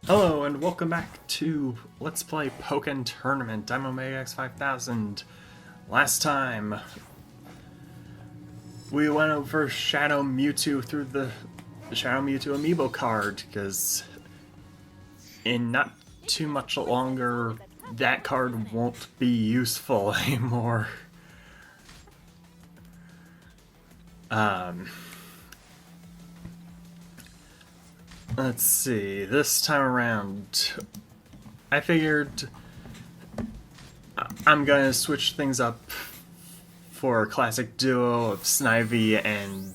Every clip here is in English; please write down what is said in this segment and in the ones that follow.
Hello and welcome back to Let's Play Pokke Tournament. I'm Omega X5000. Last time we went over Shadow Mewtwo through the Shadow Mewtwo amiibo card, because in not too much longer that card won't be useful anymore. Let's see, this time around, I figured I'm gonna switch things up for a classic duo of Snivy and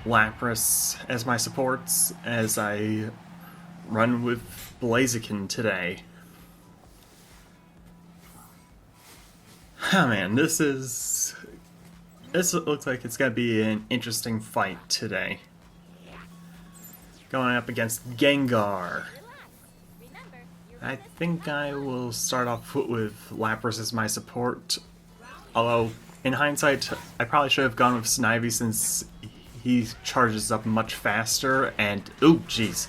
Lapras as my supports as I run with Blaziken today. Oh man, this looks like it's gonna be an interesting fight today. Going up against Gengar. I think I will start off with Lapras as my support. Although, in hindsight, I probably should have gone with Snivy since he charges up much faster and... ooh, jeez.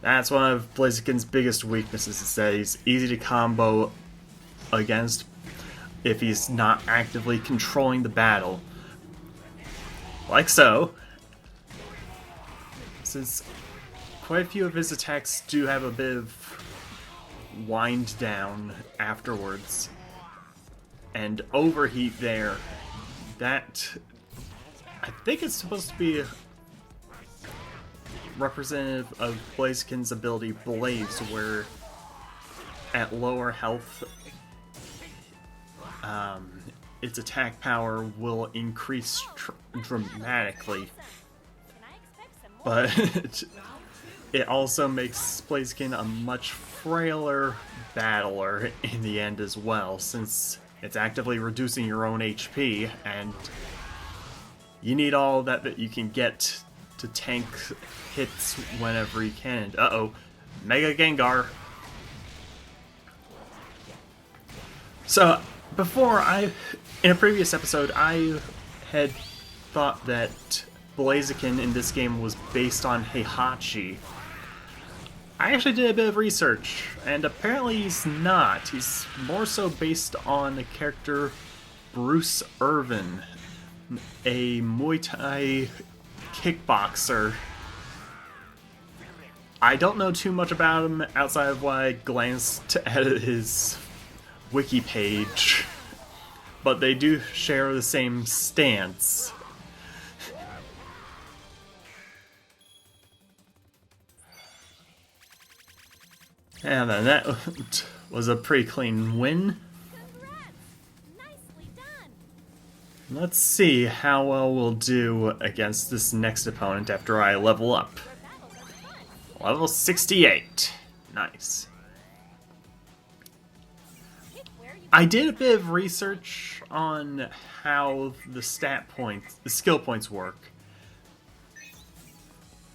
That's one of Blaziken's biggest weaknesses, is that he's easy to combo against if he's not actively controlling the battle. Like so. Since quite a few of his attacks do have a bit of wind down afterwards and overheat there, that I think it's supposed to be representative of Blaziken's ability Blaze, where at lower health its attack power will increase dramatically. But it also makes Blaziken a much frailer battler in the end as well, since it's actively reducing your own HP, and you need all that you can get to tank hits whenever you can. Uh-oh. Mega Gengar. So, in a previous episode, I had thought that Blaziken in this game was based on Heihachi. I actually did a bit of research, and apparently he's not. He's more so based on the character Bruce Irvin, a Muay Thai kickboxer. I don't know too much about him outside of what I glanced at his wiki page, but they do share the same stance. And then that was a pretty clean win. Let's see how well we'll do against this next opponent after I level up. Level 68. Nice. I did a bit of research on how the skill points work.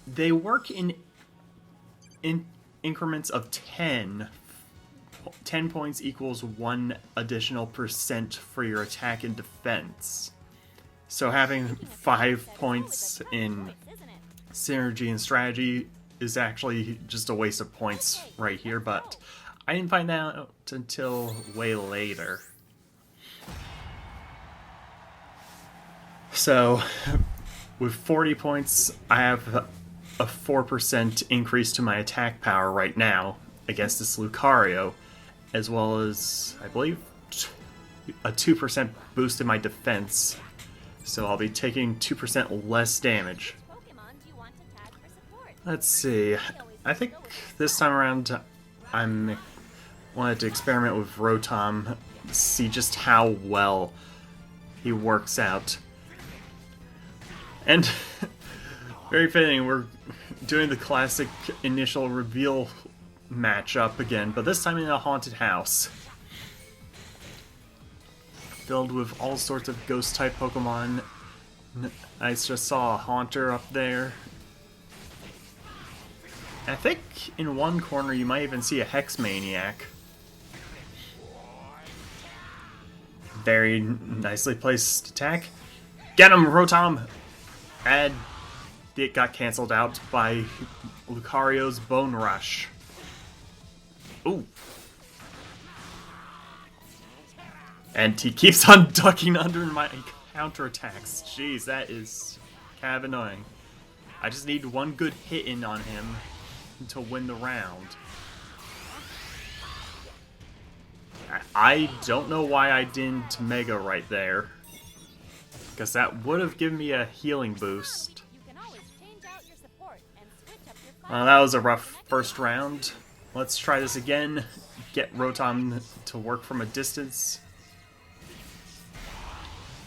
They work in increments of 10. 10 points equals 1 additional % for your attack and defense. So having 5 points in synergy and strategy is actually just a waste of points right here, but I didn't find that out until way later. So with 40 points, I have a 4% increase to my attack power right now against this Lucario, as well as, I believe, a 2% boost in my defense, so I'll be taking 2% less damage. Let's see, I think this time around I wanted to experiment with Rotom, see just how well he works out. And very fitting, we're doing the classic initial reveal matchup again, but this time in a haunted house. Filled with all sorts of ghost-type Pokemon. I just saw a Haunter up there. I think in one corner you might even see a Hex Maniac. Very nicely placed attack. Get him, Rotom! Add it got cancelled out by Lucario's Bone Rush. Ooh. And he keeps on ducking under my counterattacks. Jeez, that is kind of annoying. I just need one good hit in on him to win the round. I don't know why I didn't Mega right there, because that would have given me a healing boost. Well, that was a rough first round. Let's try this again. Get Rotom to work from a distance.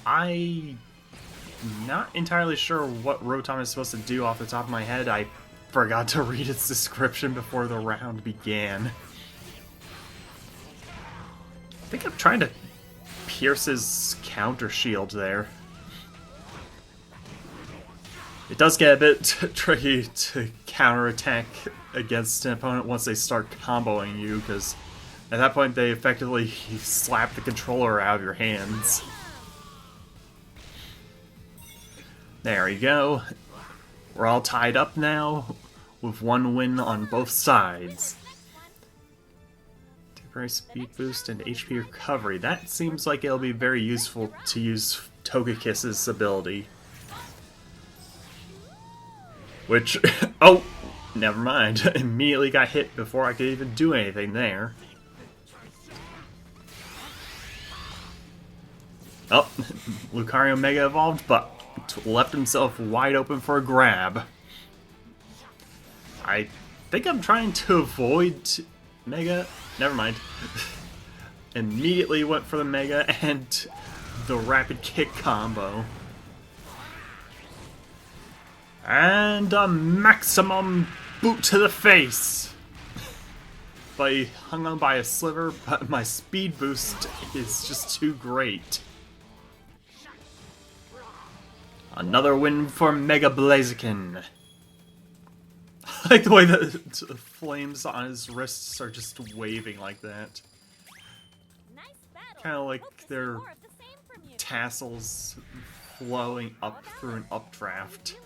I'm not entirely sure what Rotom is supposed to do off the top of my head. I forgot to read its description before the round began. I think I'm trying to pierce his counter shield there. It does get a bit tricky to counterattack against an opponent once they start comboing you, because at that point they effectively slap the controller out of your hands. There we go. We're all tied up now, with one win on both sides. Temporary speed boost and HP recovery. That seems like it'll be very useful to use Togekiss's ability. Which, oh, never mind. Immediately got hit before I could even do anything there. Oh, Lucario Mega evolved, but left himself wide open for a grab. I think I'm trying to avoid Mega. Never mind. Immediately went for the Mega and the rapid kick combo. And a maximum boot to the face. But he hung on by a sliver, but my speed boost is just too great. Another win for Mega Blaziken. I like the way the flames on his wrists are just waving like that. Kind of like their tassels flowing up through an updraft.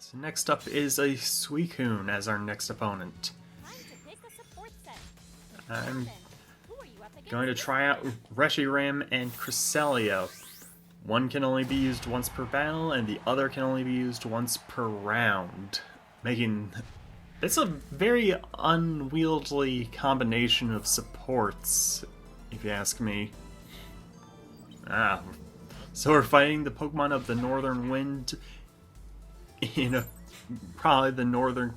So next up is a Suicune as our next opponent. I'm going to try out Reshiram and Cresselia. One can only be used once per battle, and the other can only be used once per round, making this a very unwieldy combination of supports, if you ask me. So we're fighting the Pokemon of the Northern Wind in probably the northern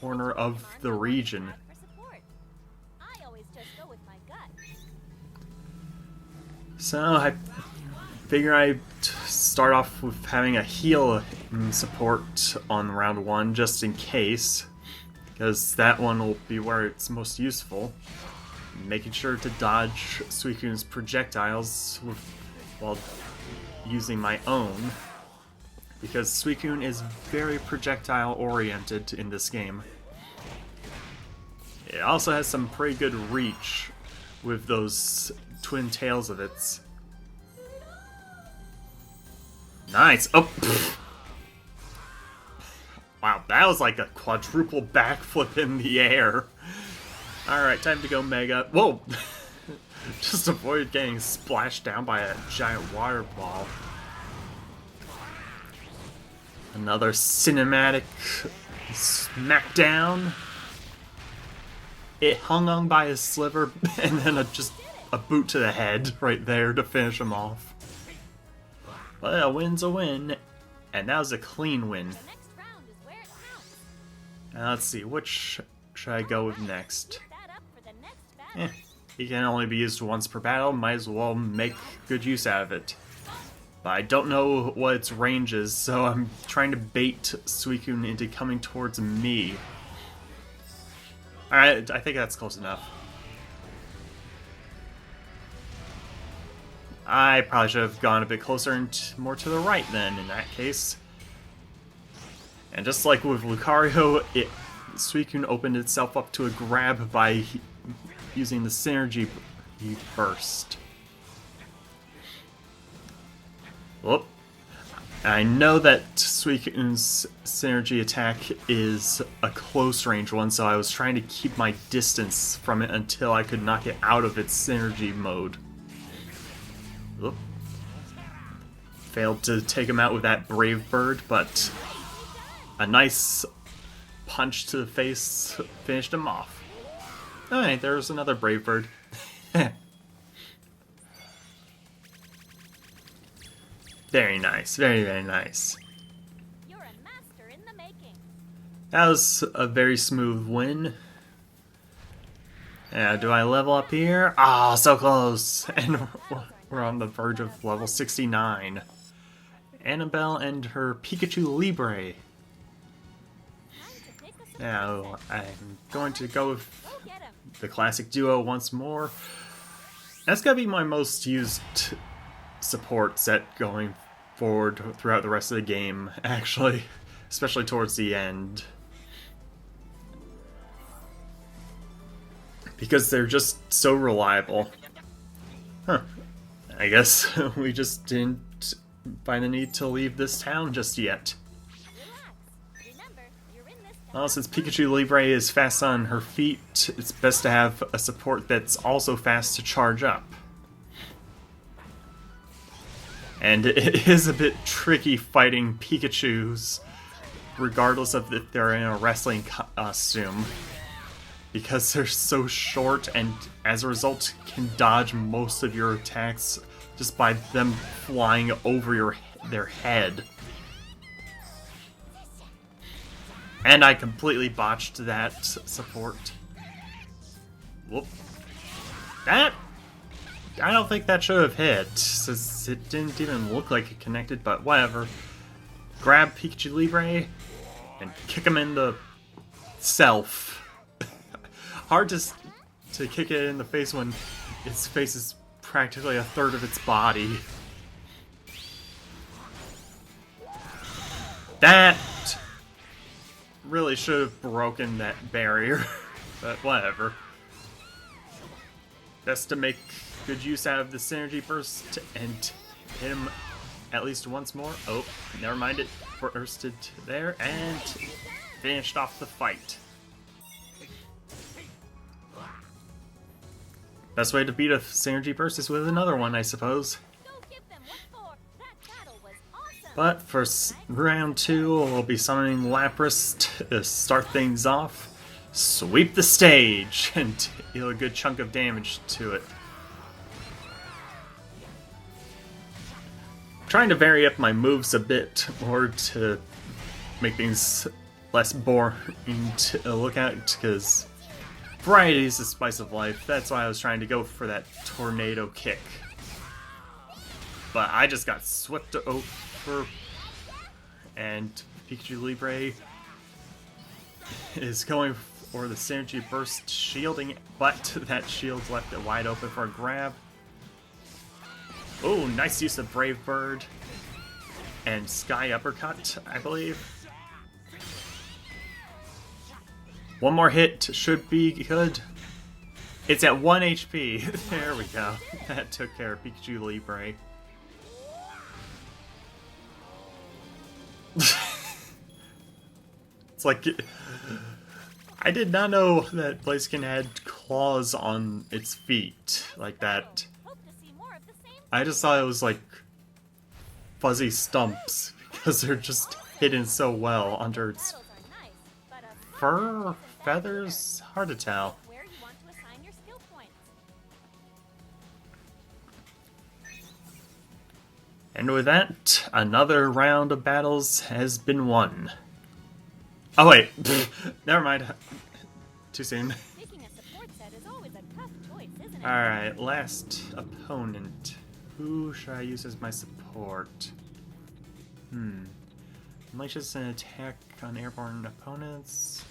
corner of the region. So I figure I'd start off with having a heal support on round 1, just in case, because that one will be where it's most useful. Making sure to dodge Suicune's projectiles while using my own, because Suicune is very projectile oriented in this game. It also has some pretty good reach with those twin tails of its. Nice! Oh! Pfft. Wow, that was like a quadruple backflip in the air. Alright, time to go Mega. Whoa! Just avoid getting splashed down by a giant water ball. Another cinematic smackdown. It hung on by a sliver, and then just a boot to the head right there to finish him off. But a win's a win, and that was a clean win. Now let's see, which should I go with next? He can only be used once per battle, might as well make good use out of it. But I don't know what its range is, so I'm trying to bait Suicune into coming towards me. Alright, I think that's close enough. I probably should have gone a bit closer and more to the right then, in that case. And just like with Lucario, Suicune opened itself up to a grab by using the Synergy Burst. Whoop. I know that Suicune's synergy attack is a close range one, so I was trying to keep my distance from it until I could knock it out of its synergy mode. Oop. Failed to take him out with that Brave Bird, but a nice punch to the face finished him off. Alright, there's another Brave Bird. Very nice, very, very nice. You're a master in the making. That was a very smooth win. Yeah, do I level up here? Ah, so close! And we're on the verge of level 69. Annabelle and her Pikachu Libre. Now, I'm going to go with the classic duo once more. That's gonna be my most used support set going forward throughout the rest of the game, actually, especially towards the end. Because they're just so reliable. Huh. I guess we just didn't find the need to leave this town just yet. Well, since Pikachu Libre is fast on her feet, it's best to have a support that's also fast to charge up. And it is a bit tricky fighting Pikachus, regardless of if they're in a wrestling costume, because they're so short and as a result can dodge most of your attacks just by them flying over their head. And I completely botched that support. Whoop. That... I don't think that should have hit, since it didn't even look like it connected, but whatever. Grab Pikachu Libre and kick him in the self. Hard to kick it in the face when its face is practically a third of its body. That really should have broken that barrier, but whatever. Best to make good use out of the synergy burst and hit him at least once more. Oh, never mind, it bursted there and finished off the fight. Best way to beat a synergy burst is with another one, I suppose. But for round 2, we'll be summoning Lapras to start things off. Sweep the stage and deal a good chunk of damage to it. Trying to vary up my moves a bit more to make things less boring to look at, because variety is the spice of life. That's why I was trying to go for that tornado kick. But I just got swept over, and Pikachu Libre is going for the synergy burst, shielding it, but that shield's left it wide open for a grab. Oh, nice use of Brave Bird and Sky Uppercut, I believe. One more hit should be good. It's at 1 HP. There we go. That took care of Pikachu Libre. It's like... I did not know that Blaziken had claws on its feet like that. I just thought it was like fuzzy stumps because they're just hidden so well under its fur, feathers, hard to tell. And with that, another round of battles has been won. Oh wait, never mind. Too soon. Alright, last opponent. Who should I use as my support? Unleashes an attack on airborne opponents.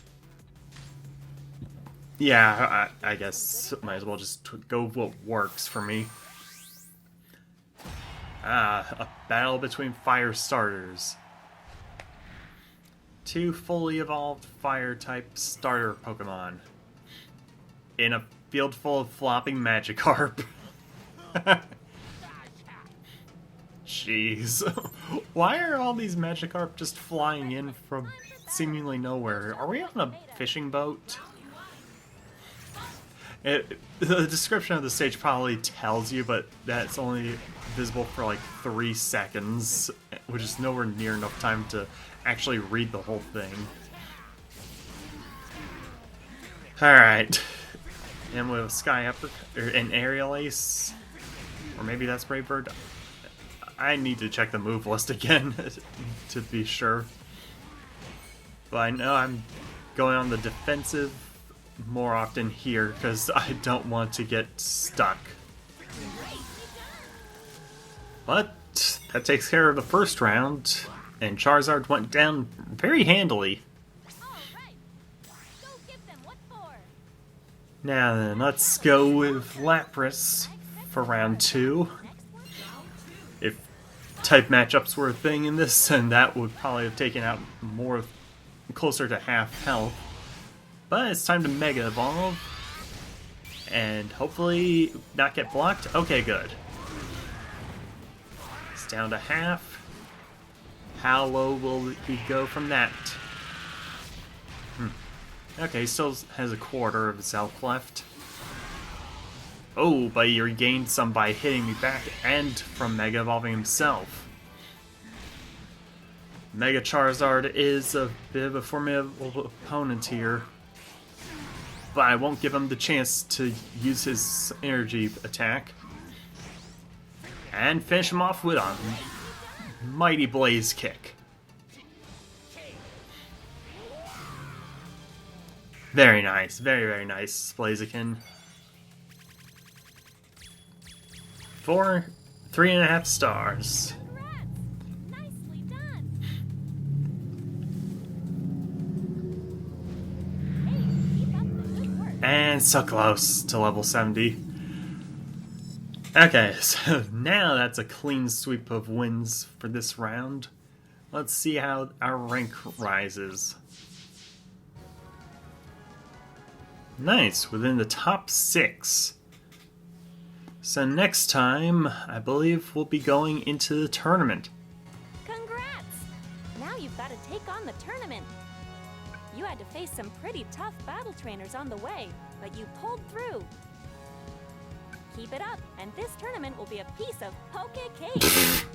Yeah, I guess might as well just go with what works for me. A battle between fire starters. 2 fully evolved fire-type starter Pokemon. In a field full of flopping Magikarp. Jeez. Why are all these Magikarp just flying in from seemingly nowhere? Are we on a fishing boat? The description of the stage probably tells you, but that's only visible for like 3 seconds, which is nowhere near enough time to actually read the whole thing. Alright. And with Sky Upper, or an Aerial Ace, or maybe that's Brave Bird. I need to check the move list again to be sure. But I know I'm going on the defensive more often here because I don't want to get stuck. But that takes care of the first round, and Charizard went down very handily. Now then, let's go with Lapras for round 2. If type matchups were a thing in this, then that would probably have taken out more, closer to half health. But it's time to Mega Evolve, and hopefully not get blocked. Okay, good. It's down to half. How low will we go from that? Okay, he still has a quarter of his health left. Oh, but he regained some by hitting me back and from Mega Evolving himself. Mega Charizard is a bit of a formidable opponent here, but I won't give him the chance to use his energy attack. And finish him off with a mighty Blaze Kick. Very nice, very nice, Blaziken. 3.5 stars. Nicely done. Hey, keep up the good work. And so close to level 70. Okay, so now that's a clean sweep of wins for this round. Let's see how our rank rises. Nice, within the top 6. So next time, I believe we'll be going into the tournament. Congrats! Now you've got to take on the tournament. You had to face some pretty tough battle trainers on the way, but you pulled through. Keep it up, and this tournament will be a piece of Pokke cake.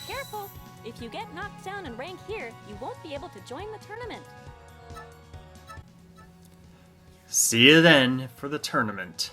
Careful! If you get knocked down in rank here, you won't be able to join the tournament. See you then for the tournament.